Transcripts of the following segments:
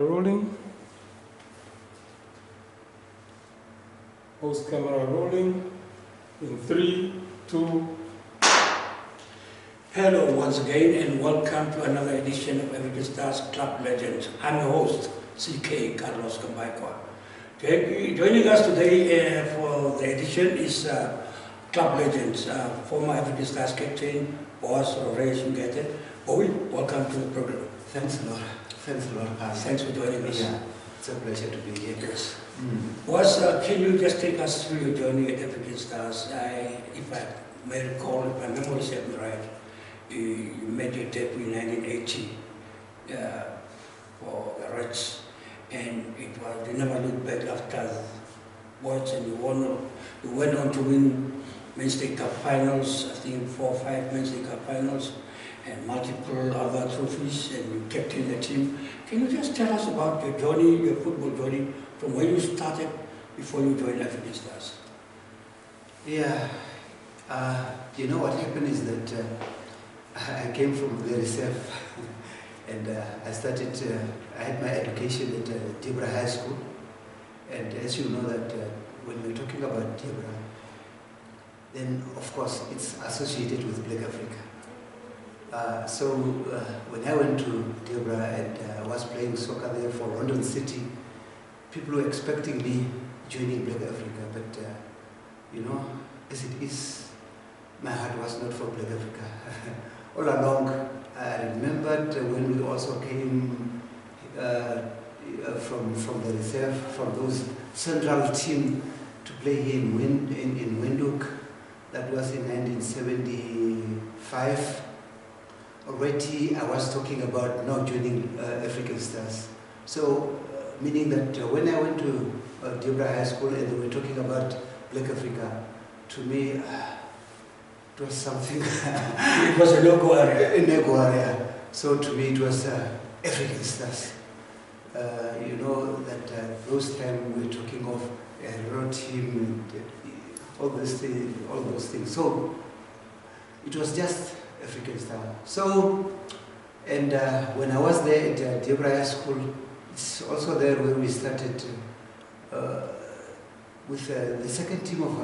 Rolling. Post camera rolling. In 3, 2. Hello once again and welcome to another edition of African Stars Club Legends. I'm your host, CK Carlos Kambaikwa. Joining us today for the edition is Club Legends, former African Stars captain, Boaz Sungete. Bowie, welcome to the program. Thanks a lot. Thanks a lot, Pastor. Thanks for joining us. Yeah, it's a pleasure to be here. Yes. Boaz, can you just take us through your journey at African Stars? If I may recall, if my memory serves me right, you made your debut in 1980 for the Reds, and it was, you never looked back after Boaz, and you went on to win Men's State Cup finals, I think 4 or 5 Men's State Cup finals, and multiple other trophies, and you captained the team. Can you just tell us about your journey, your football journey, from when you started before you joined African Stars? Yeah, you know what happened is that I came from the reserve and I started, I had my education at Deborah High School, and as you know that when we're talking about Deborah, then of course it's associated with Black Africa. So when I went to Deborah and I was playing soccer there for London City, people were expecting me joining Black Africa, but you know, as it is, my heart was not for Black Africa. All along, I remembered when we also came from the reserve, from those central team to play here in Windhoek. That was in 1975. Already I was talking about not joining African Stars. So, meaning that when I went to Deborah High School and they were talking about Black Africa, to me, it was something. It was a no-go area. A no-go area. So to me, it was African Stars. You know that those times we were talking of a raw team and all those things. So it was just African Star. So, and when I was there at Deborah High School, it's also there where we started with the second team of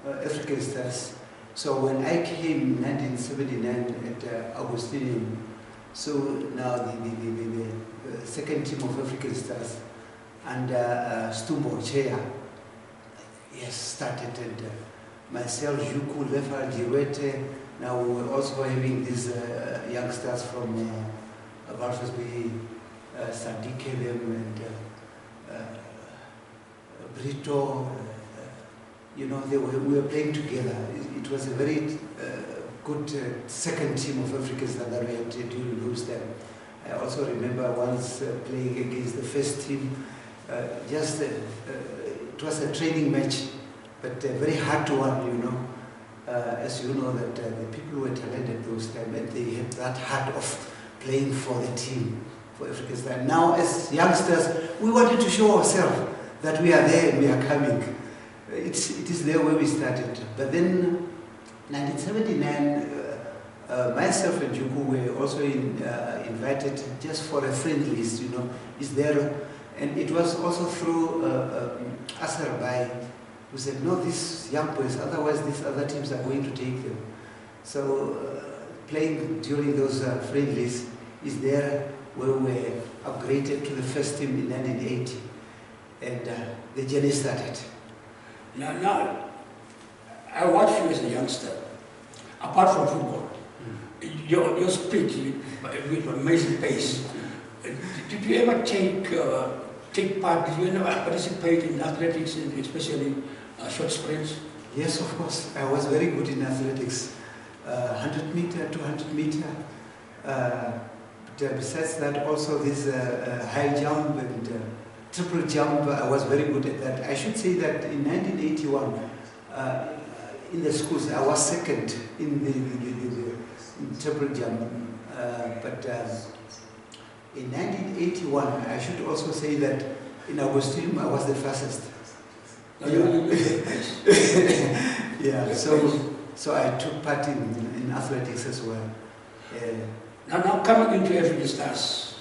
African Stars. So when I came in 1979 at Augustinian, so now the second team of African Stars and Stumbo Chea, yes, started, and myself, Juku, Lefa, Jiwete. Now we were also having these youngsters from Walvis Bay, Sadiq Kelem and Brito. You know, we were playing together. It was a very good second team of Africans that we had during those times. I also remember once playing against the first team. It was a training match, but a very hard one, you know. As you know that the people were talented those times and they had that heart of playing for the team, for Africa's time. Now as youngsters, we wanted to show ourselves that we are there and we are coming. It is there where we started. But then 1979, myself and Juku were also invited just for a friendlies, you know, is there. And it was also through Azerbaijan, who said, no, these young boys, otherwise these other teams are going to take them. So playing during those friendlies is there where we were upgraded to the first team in 1980. And the journey started. Now, I watched you as a youngster. Apart from football, your speed with amazing pace. Did you ever take part? Did you ever participate in athletics, especially short sprints? Yes, of course. I was very good in athletics, 100 meter, 200 meter. But besides that, also this high jump and triple jump, I was very good at that. I should say that in 1981, in the schools, I was second in the triple jump. But in 1981, I should also say that in Augustinium, I was the fastest. Yeah, so I took part in athletics as well. Now coming into African Stars,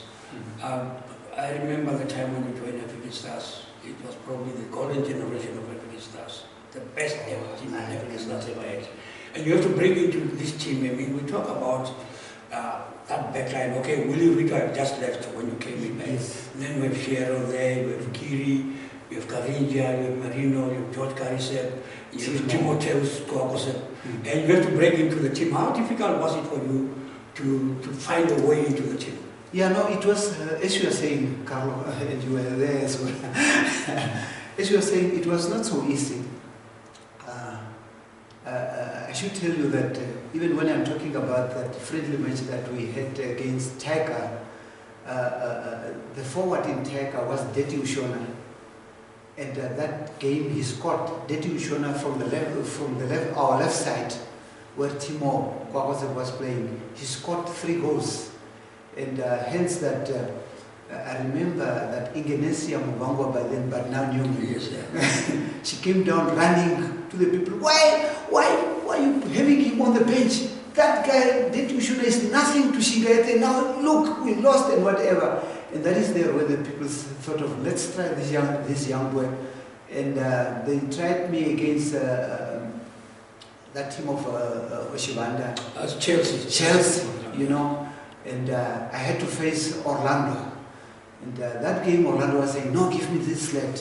I remember the time when we joined African Stars. It was probably the golden generation of African Stars. The best ever team African Stars ever had. And you have to bring into this team, I mean, we talk about that backline. Okay, Willie Rito had just left when you came in. Yes. And then we have Cheryl there, we have Kiri, we have Karinja, you have Marino, you have George Karisep, you have Timotheus Kwakosep. And you have to break into the team. How difficult was it for you to find a way into the team? Yeah, no, it was, as you were saying, Carlo, and you were there as well. As you were saying, it was not so easy. I should tell you that even when I'm talking about that friendly match that we had against Tiger, the forward in Tiger was Deti Ushona. And that game he scored Deti Ushona from our left side, where Timo Kwakose was playing. He scored 3 goals. And hence that, I remember that Ingenesia Mubangwa by then, but now knew me. Yes, yeah. She came down running to the people. Why are you having him on the bench? That guy, Deti Ushona, is nothing to Shigaete. Now look, we lost and whatever. And that is there where the people thought of, let's try this young boy. And they tried me against that team of Oshibanda. Chelsea, you know. And I had to face Orlando. And that game, Orlando was saying, no, give me this lad.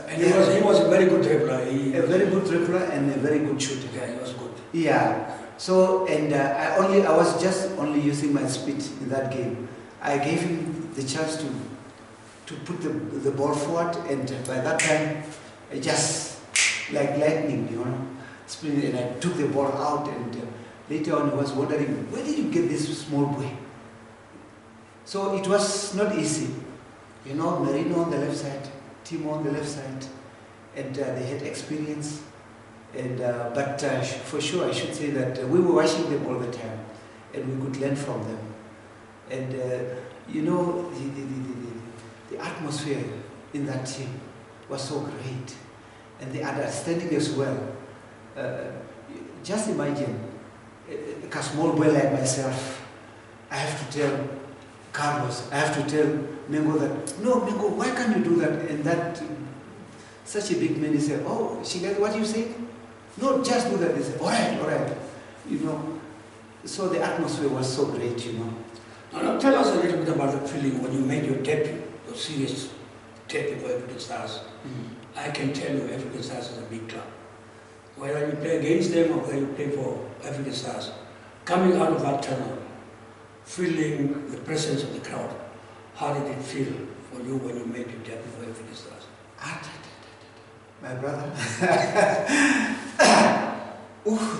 And he was a very good dribbler. A very good dribbler and a very good shooter. Yeah, he was good. Yeah. So, and I was just only using my speed in that game. I gave him the chance to put the ball forward, and by that time, I just, like lightning, you know, sprinted, and I took the ball out, and later on he was wondering, where did you get this small boy? So it was not easy. You know, Marino on the left side, Timo on the left side, and they had experience. And but for sure, I should say that we were watching them all the time, and we could learn from them. And you know, the atmosphere in that team was so great, and the understanding as well. Just imagine, a small boy like myself, I have to tell Carlos, I have to tell Mengo that, no, Mengo, why can't you do that? And that, such a big man, he said, oh, Shigaete, what do you say? No, just do that. They said, all right, you know. So the atmosphere was so great, you know. Now, tell us a little bit about the feeling when you made your debut, your serious debut for African Stars. I can tell you African Stars is a big club. Whether you play against them or whether you play for African Stars, coming out of that tunnel, feeling the presence of the crowd, how did it feel for you when you made your debut for African Stars? My brother,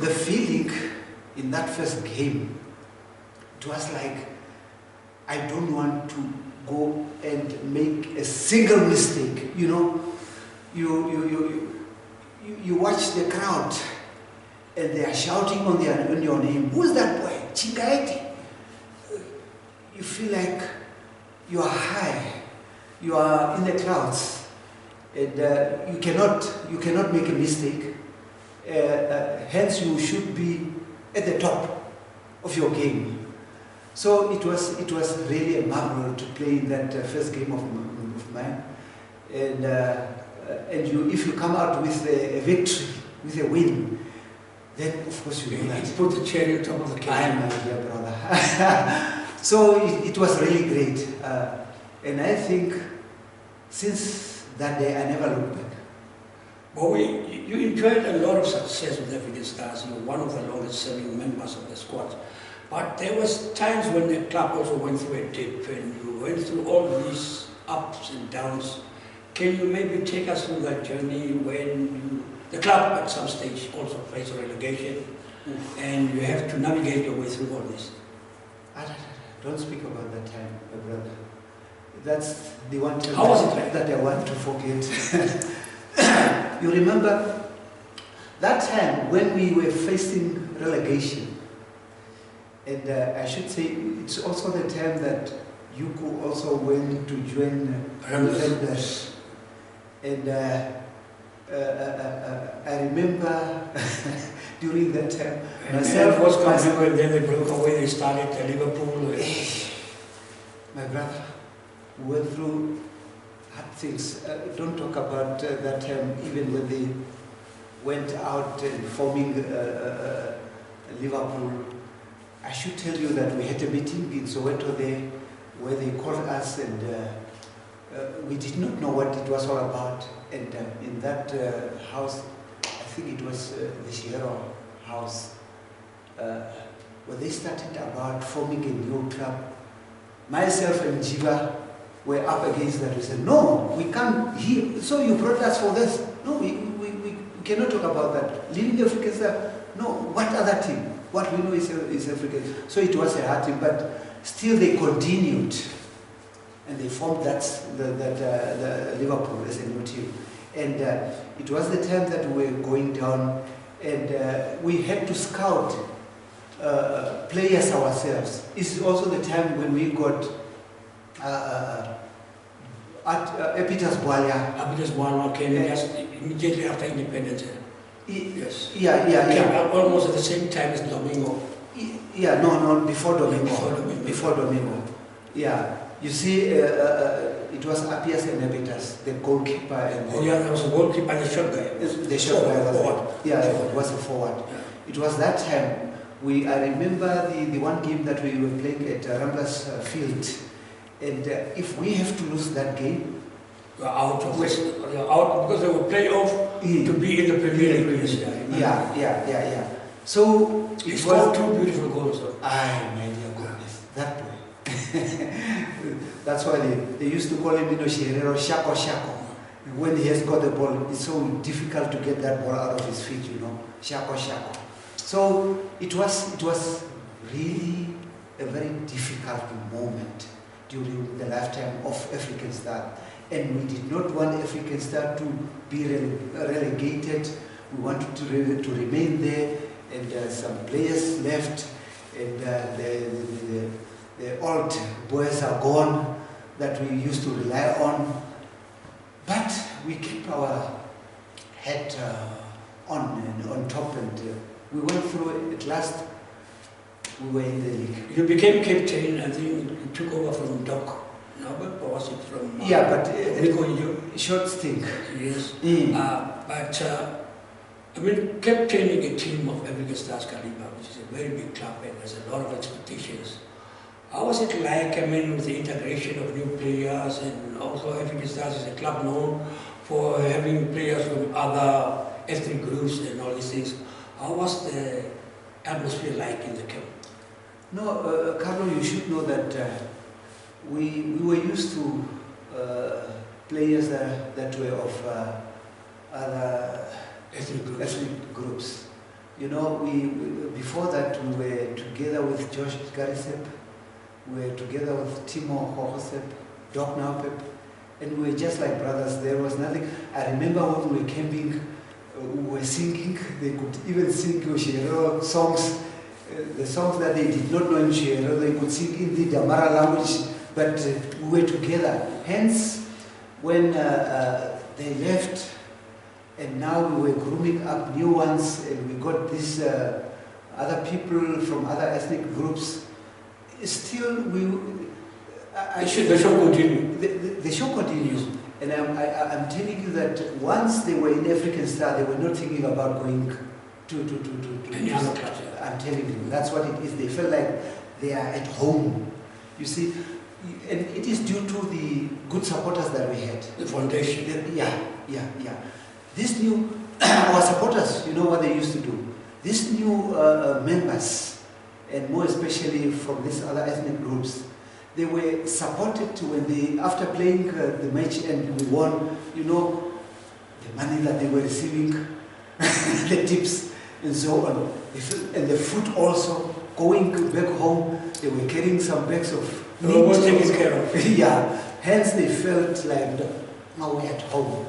the feeling in that first game, it was like, I don't want to go and make a single mistake. You know, you watch the crowd, and they are shouting on your name. Who's that boy? Shigaete. You feel like you are high, you are in the clouds, and you cannot make a mistake. Hence, you should be at the top of your game. So it was really a marvel to play in that first game of mine, and if you come out with a victory, with a win, then of course you know that. You put the cherry on top of the cake. I am, my dear brother. So it was really great, and I think since that day I never looked back. Well, you enjoyed a lot of success with African Stars. You were one of the longest serving members of the squad. But there was times when the club also went through a dip, and you went through all these ups and downs. Can you maybe take us through that journey when the club at some stage also faced relegation, and you have to navigate your way through all this? Don't speak about that time, my brother. That's the one time that I want to forget. You remember that time when we were facing relegation, and I should say it's also the time that Yuku also went to join Rangers. And I remember during that time, myself was coming, and then they broke away, they started Liverpool. My brother, We went through hard things. Don't talk about that time, even when they went out and forming Liverpool. I should tell you that we had a meeting in Soweto there where they called us, and we did not know what it was all about. And in that house, I think it was the Shiro house, where they started about forming a new club. Myself and Jiva were up against that. We said, no, we can't. So you brought us for this. No, we cannot talk about that. Leaving Africans there. No, what other team? What we know is African. So it was a hard team, but still they continued. And they formed the Liverpool as a new team. And it was the time that we were going down, and we had to scout players ourselves. It's also the time when we got Epitas Bwalya. Epitas Bwalya came just immediately after independence. Yes. Yeah. Came almost at the same time as Domingo. Yeah, no, before Domingo. Before Domingo. Yeah. You see, it was Appias and Epitas, the goalkeeper. And there was a goalkeeper and the short guy. The short guy was forward. Yeah, it was a forward. Yeah. It was that time. I remember the one game that we were playing at Ramblers Field, and if we have to lose that game, we're out of this. We're out because they were playoff to be in the Premier League. Yeah. So he scored 2 beautiful goals. My dear goodness, that boy. That's why they used to call him Sherero Shako. When he has got the ball, it's so difficult to get that ball out of his feet, Shako. So it was really a very difficult moment during the lifetime of African Star. And we did not want African Star to be relegated. We wanted to remain there, and some players left, and the old boys are gone that we used to rely on. But we keep our head on top, and we went through it. At last, we were in the league. You became captain, I think you took over from Doc. No, but was it from... short stint. Yes. Captaining a team of African Stars caliber, which is a very big club and has a lot of expectations. How was it like, with the integration of new players, and also African Stars is a club known for having players from other ethnic groups and all these things. How was the atmosphere like in the camp? No, Carlo, you should know that we were used to players that were of other ethnic groups. Before that we were together with Josh Garisep, we were together with Timo Hohosep, Doc Naupep, and we were just like brothers. There was nothing. I remember when we were camping, we were singing. They could even sing Shiro songs, the songs that they did not know in Shiro. They could sing in the Damara language, but we were together. Hence, when they left, and now we were grooming up new ones, and we got these other people from other ethnic groups. Still, the show continues. The show continues, and I'm telling you that once they were in African Star, they were not thinking about going to any other club. I'm telling you, that's what it is. They felt like they are at home. You see, and it is due to the good supporters that we had. The foundation. Yeah. These new, our supporters, you know what they used to do? These new members, and more especially from these other ethnic groups, they were supported when after playing the match and we won, the money that they were receiving, the tips and so on, and the food also, going back home, they were carrying some bags of meat. They were taken care of. Yeah, hence they felt like, now we're at home.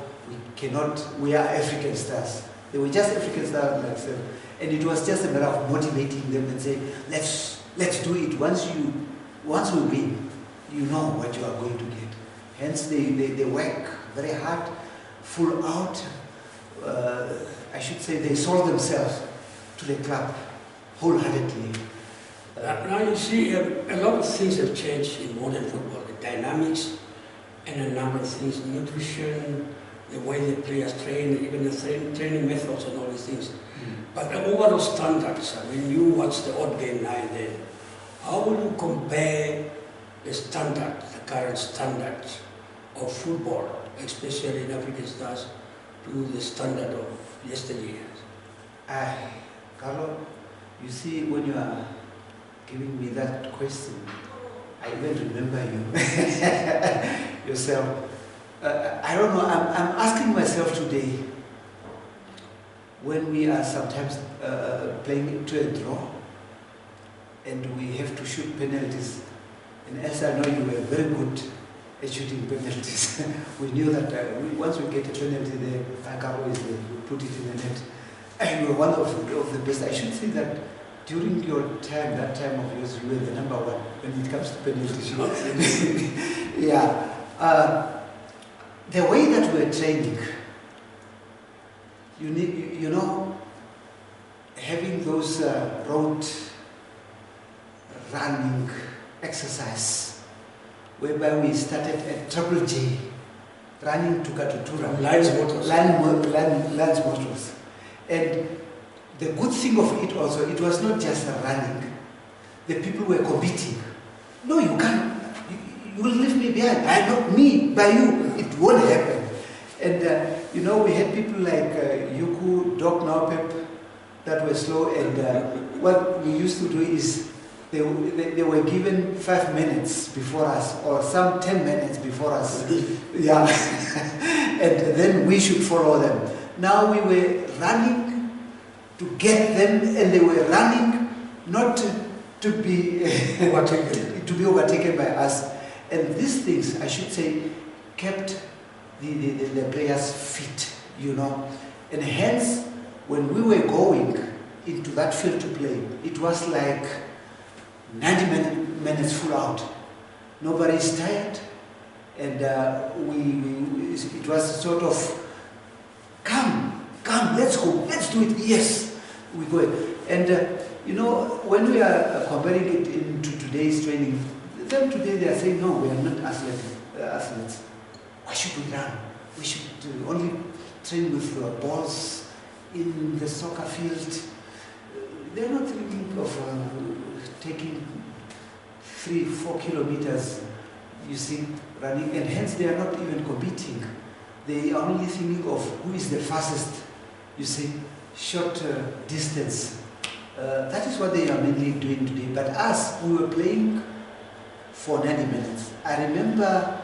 We are African Stars. They were just African Stars like them. And it was just a matter of motivating them and saying, let's do it. Once we win, you know what you are going to get. Hence they work very hard, full out. I should say they sold themselves to the club wholeheartedly. Now you see, a lot of things have changed in modern football. The dynamics and a number of things, nutrition, the way the players train, even the training methods and all these things. But the overall standards, when you watch the odd game now and then, how will you compare the standard, the current standard of football, especially in African stars, to the standard of yesteryear? Carlo, you see, when you are giving me that question, I even remember you yourself. I don't know, I'm asking myself today, when we are sometimes playing to a draw, and we have to shoot penalties, and as I know you were very good at shooting penalties, we knew that once we get a penalty there, Carlo is there, we put it in the net. And you were one of the best. I should say that during your time, that time of yours, you were the number one when it comes to penalty shooting. Yeah. The way that we're training, you know, having those road running exercise, whereby we started at Triple J, running to Katutura. Lines motors. And the good thing of it also, it was not just running. The people were competing. No, you can't. You will leave me behind. I know me, by you, it won't happen. And you know, we had people like Yuku, Doc Naupep, that were slow, and what we used to do is they were given 5 minutes before us, or some 10 minutes before us. Yeah. And then we should follow them. Now we were running to get them, and they were running not to be overtaken by us. And these things, I should say, kept the players fit, you know. And hence, when we were going into that field to play, it was like 90 minutes full out. Nobody is tired, and it was sort of, come, let's go, let's do it, yes, we go. And you know, when we are comparing it into today's training, them today they are saying, no, we are not athletes. Why should we run? We should only train with balls in the soccer field. They are not thinking of taking 3-4 kilometers, you see, running, and hence they are not even competing. They are only thinking of who is the fastest, you see, short distance. That is what they are mainly doing today. But us, we were playing for 90 minutes. I remember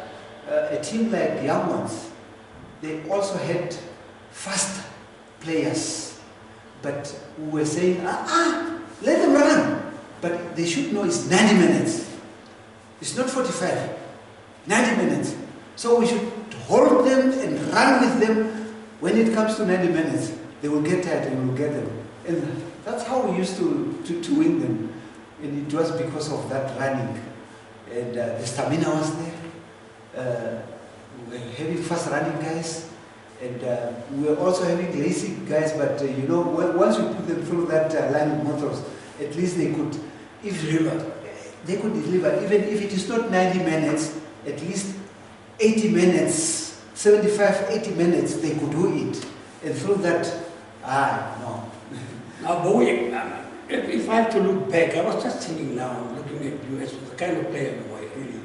a team like Young Ones, they also had fast players, but we were saying, let them run. But they should know it's 90 minutes. It's not 45, 90 minutes. So we should hold them and run with them. When it comes to 90 minutes, they will get tired and we will get them. And that's how we used to win them. And it was because of that running. And the stamina was there. We were having fast running guys. And we were also having lazy guys, but you know, once you put them through that line of motors, at least they could deliver. They could deliver, even if it is not 90 minutes, at least 80 minutes, 75, 80 minutes, they could do it. And through that, no. Now, Bowie, if I have to look back, I was just thinking now, looking at you as the kind of player you were, really.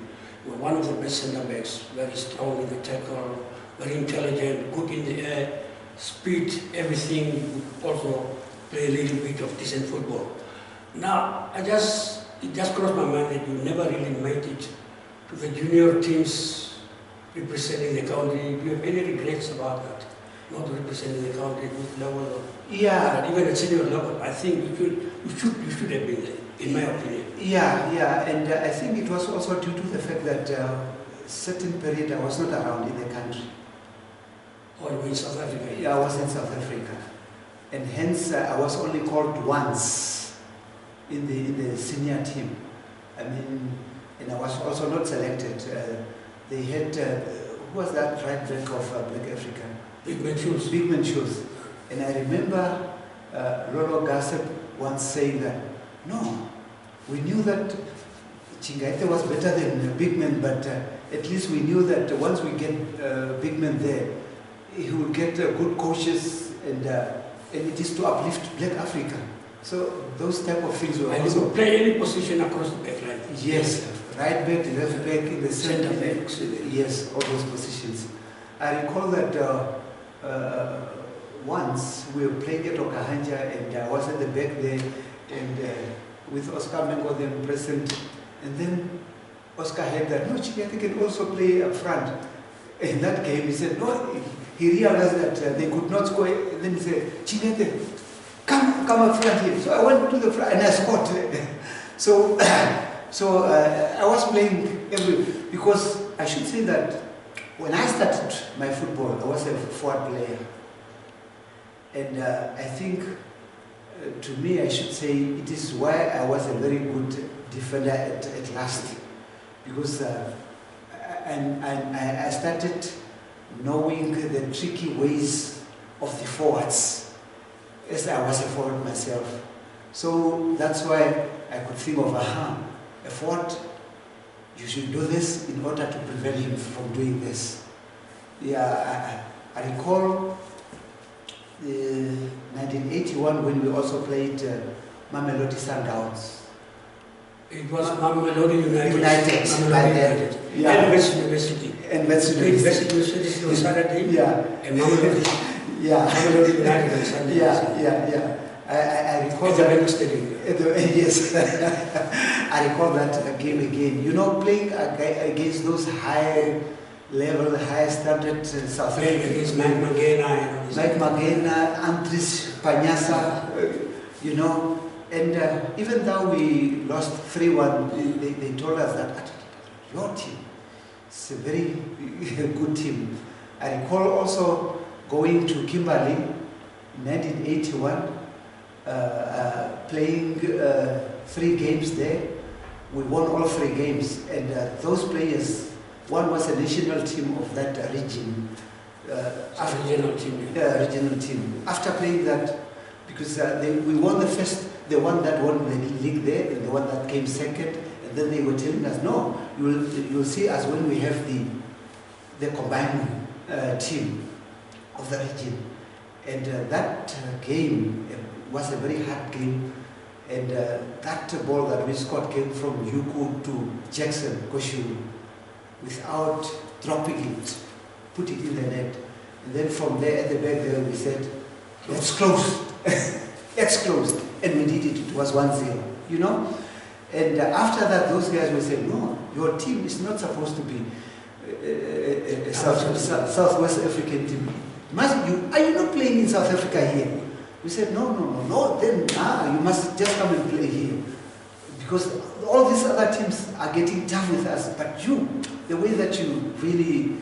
You were one of the best centre backs, very strong in the tackle, very intelligent, good in the air, speed, everything. You could also play a little bit of decent football. Now, it just crossed my mind that you never really made it to the junior teams representing the country. Do you have any regrets about that? Not representing the country at youth level, or yeah, even at senior level. I think you should have been there, in my opinion. Yeah, and I think it was also due to the fact that certain period I was not around in the country. Or you were in South Africa? Yeah, I was in South Africa, and hence I was only called once in the senior team. I mean, and I was also not selected. They had who was that right back of Black Africa? Bigman Shoes. Bigman Shoes. And I remember Lolo Gassep once saying that, no, we knew that Chingaite was better than Bigman, but at least we knew that once we get big men there, he would get good coaches, and it is to uplift Black Africa. So those type of things were And also... you could play any position across the back line. Yes, right back, left back, in the center back. Center back. Yes, all those positions. I recall that once we were playing at Okahanja, and I was at the back there, and with Oscar Mengo then present, and then Oscar had that, no, Chinyete can also play up front. In that game, he said, no, he realized that they could not score, and then he said, Chinyete, come up front here. So I went to the front and I scored. So I was playing because I should say that when I started my football, I was a forward player. And I think, to me, I should say, it is why I was a very good defender at last. Because I started knowing the tricky ways of the forwards, as I was a forward myself. So that's why I could think of, a forward, you should do this in order to prevent him from doing this. Yeah, I recall 1981 when we also played Mamelodi Sundowns. It was Mamelodi United. United, by then. Yeah. And West University. And West University on Saturday. Yeah. And Mamelodi. Yeah. Mamelodi United on Sunday. Yeah. I recall at that. The stadium. Yes. I recall that game again. You know, playing against those high level, high standard South Playing against Mike Magena. Mike Magena, Andris Panyasa, you know. And even though we lost 3-1, they told us that your team is a very good team. I recall also going to Kimberley in 1981, playing 3 games there. We won all 3 games, and those players, one was a national team of that region. Regional team. Regional team. After playing that, because we won the one that won the league there, and the one that came second, and then they were telling us, no, you'll see us when we have the combined team of the region. And that game was a very hard game, and that ball that we scored came from Yuku to Jackson Koshu without dropping it, put it in the net. And then from there at the back there we said, let's close, let's close. And we did it, it was 1-0, you know. And after that, those guys will say, no, your team is not supposed to be a Southwest African team. Are you not playing in South Africa here? We said, no, then you must just come and play here. Because all these other teams are getting tough with us, but you, the way that you really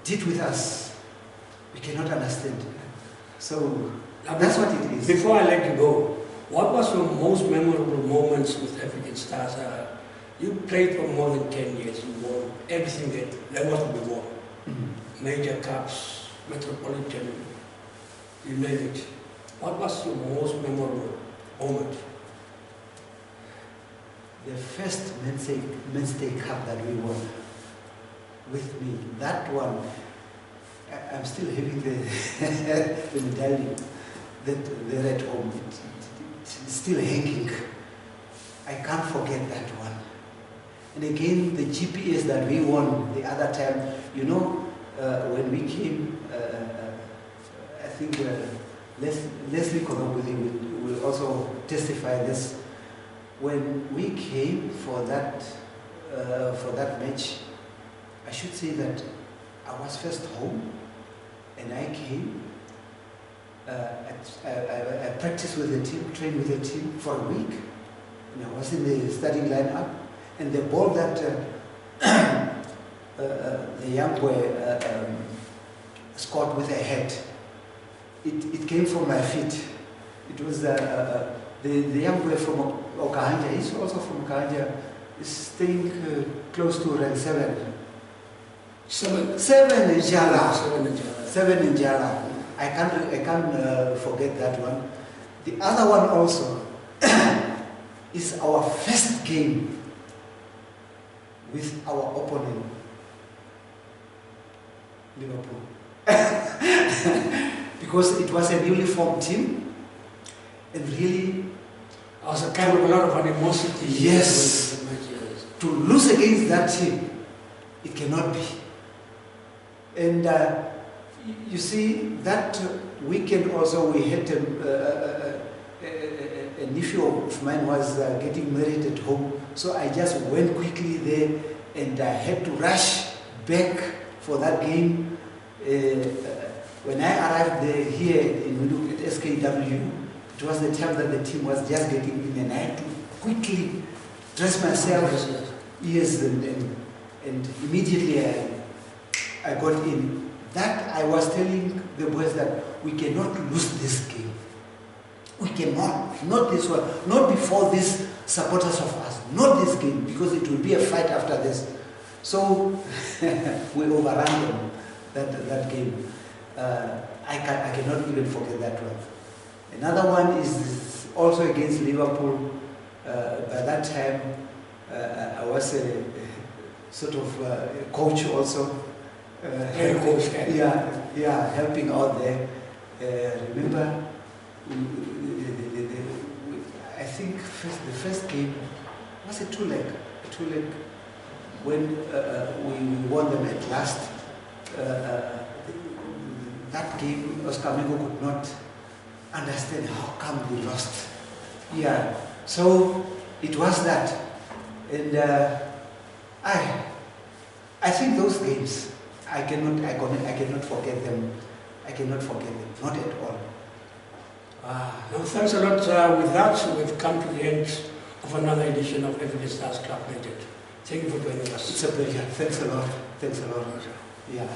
did with us, we cannot understand. So that's what it is. Before I let you go, what was your most memorable moments with African Stars? You played for more than 10 years. You won everything that was to be won. Mm-hmm. Major cups, Metropolitan, you name it. What was your most memorable moment? The first Men's Day Cup that we won with me, that one, I'm still having the medallion there at home. It's still hanging. I can't forget that one. And again, the GPS that we won the other time, you know, when we came, I think Leslie Konobuthi will also testify this. When we came for that match, I should say that I was first home, and I came. I practiced with the team, trained with the team for a week, and I was in the starting lineup. And the ball that the young boy scored with a head, it came from my feet. It was the young boy from Okahanja. He's also from Okahanja. Is staying close to rank 7. 7 in Jala. 7 in Jala. I can't forget that one. The other one also is our first game with our opponent Liverpool. Because it was a newly formed team, and really, Also kind of a lot of animosity. Yes. with the matches. to lose against that team, it cannot be. And you see, that weekend also we had a nephew of mine was getting married at home, so I just went quickly there and I had to rush back for that game. When I arrived there here in Windhoek at SKW, it was the time that the team was just getting in, and I had to quickly dress myself. Yes, and immediately I got in. That I was telling the boys that we cannot lose this game. We cannot, not this one, not before these supporters of us, not this game, because it will be a fight after this. So we overran them that game. I cannot even forget that one. Another one is also against Liverpool. By that time, I was a sort of coach also. Helping out there. Remember, I think the first game was a two-leg. When we won them at last. That game, Oscar Mengo could not understand how come we lost. Yeah, so it was that, and I think those games I cannot forget them. I cannot forget them, not at all. No, thanks a lot. With that, we've come to the end of another edition of Everyday Stars Club Legend. Thank you for joining us. It's a pleasure. Thanks a lot. Yeah.